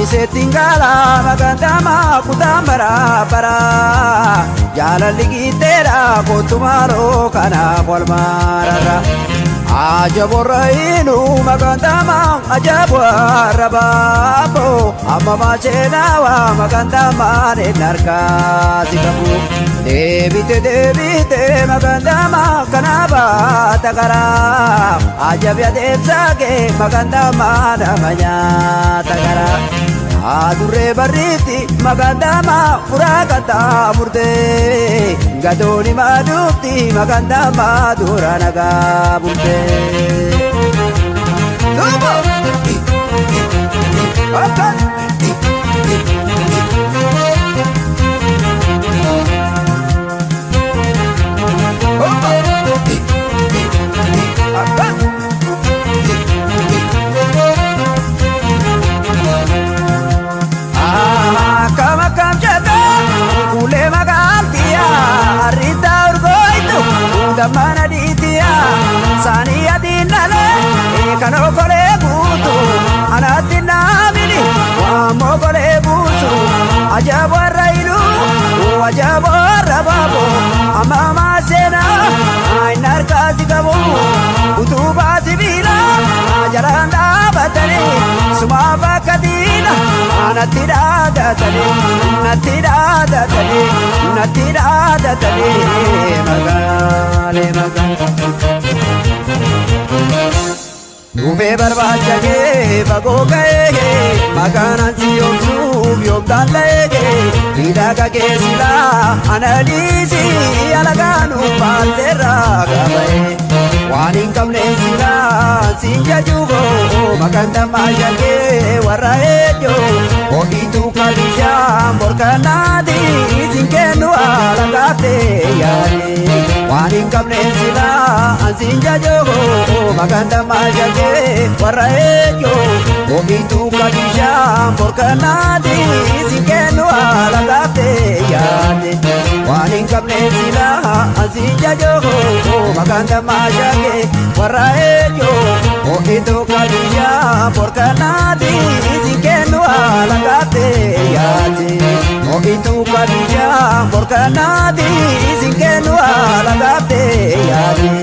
se tingala magandama kutambara para jala ligitera kotumaro kana polmarara ajaborainu magandama ajabarababo amama chenawa magandama nenarka sikabu debite magandama kanaba takara ajabya debsage magandama namanya takara adure bariti magandama furakata murte gadoni madukti magandama duranaga murte tubo akan mana ditia sania dinale kano kole butu anatina mini wa mogole butu ajabarailu ajabarababo amama sena ainar kazigabo butu basibila jaranda batani suma bakadina natira datani magale Uve barbachage bagogaye maganan siyomsu yomdalege idaga kesila analisi alaganu palera gabaye waning kamne sila sinja jugo maganda mayage waraejo ogitu kabisha morkanadi sinkenu alagate yare waning kamne sila sinja jugo maganda mayage waraejo ogitu kabisha morkanadi sinkenu alagate yare waning kamne sila sinja jugo maganda mayage waraejo ogitu kabisha morkanadi sinkenu alagate yare ogitu kabisha morkanadi sinkenu alagate yare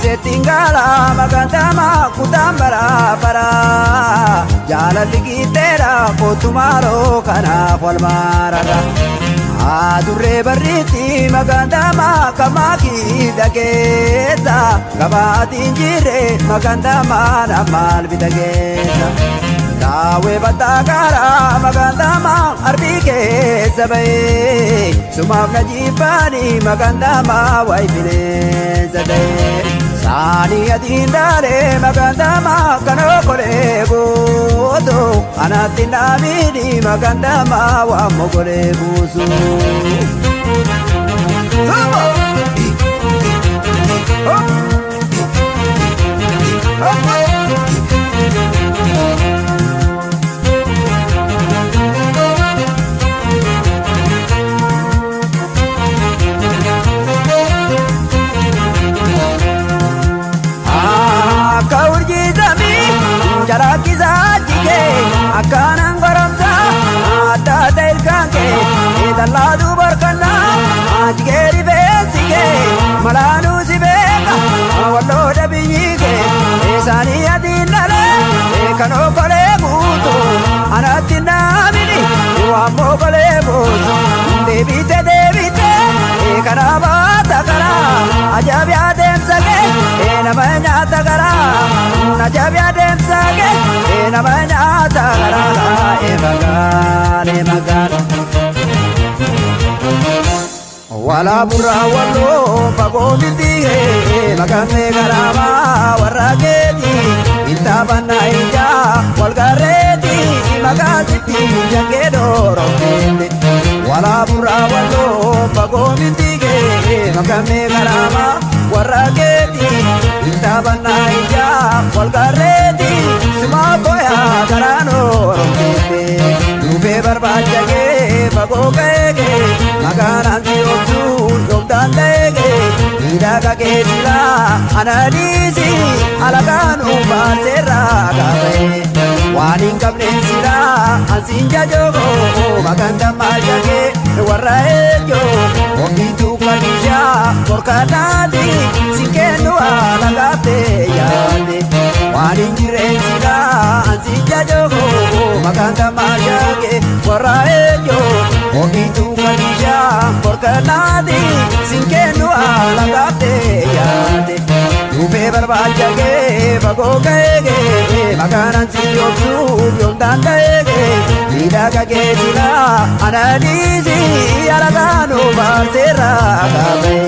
se tingala magandama kutambara para jala ligitera kotumaro kana polmarara adure bariti magandama kamaki dageta gabati jire magandama namal bidageta dawe batagara magandama arbike sabai sumam najibani magandama waibine zadai sani adindare magandama kano kole godo anatina mini magandama wa mogole buzu Jara kiza jige akanan garamza ata del dalladu barkanna ajgeri besige malanu sibeka wallo dabiyige esani adinale ekano kole buto anatina mini wamo kole buto debite ekanaba takara ajabya demsage enamanya takara najabya demsage enamanya takara emagan wala burra wallo pagomiti magame garama warageti intabana ija walgareti magaziti jangedoro wala burra wallo pagomiti magame garama warageti intabana ija walgareti sima boya garano dube barbajage pagogege magaranti otu yomdandege idaga kesila anadisi alaganu basera gabe waning kabnesila ansinja jogo maganda majage warraejo okitu kadisha porkanadi sinkenu alagate yade waning jirensila ansinja jogo maganda majage warraejo okitu kadisha porkanadi sinkenu alagate yade dube barbajage bagogege magaranti otu yomdandege idaga kesila anadisi alaganu basera gabe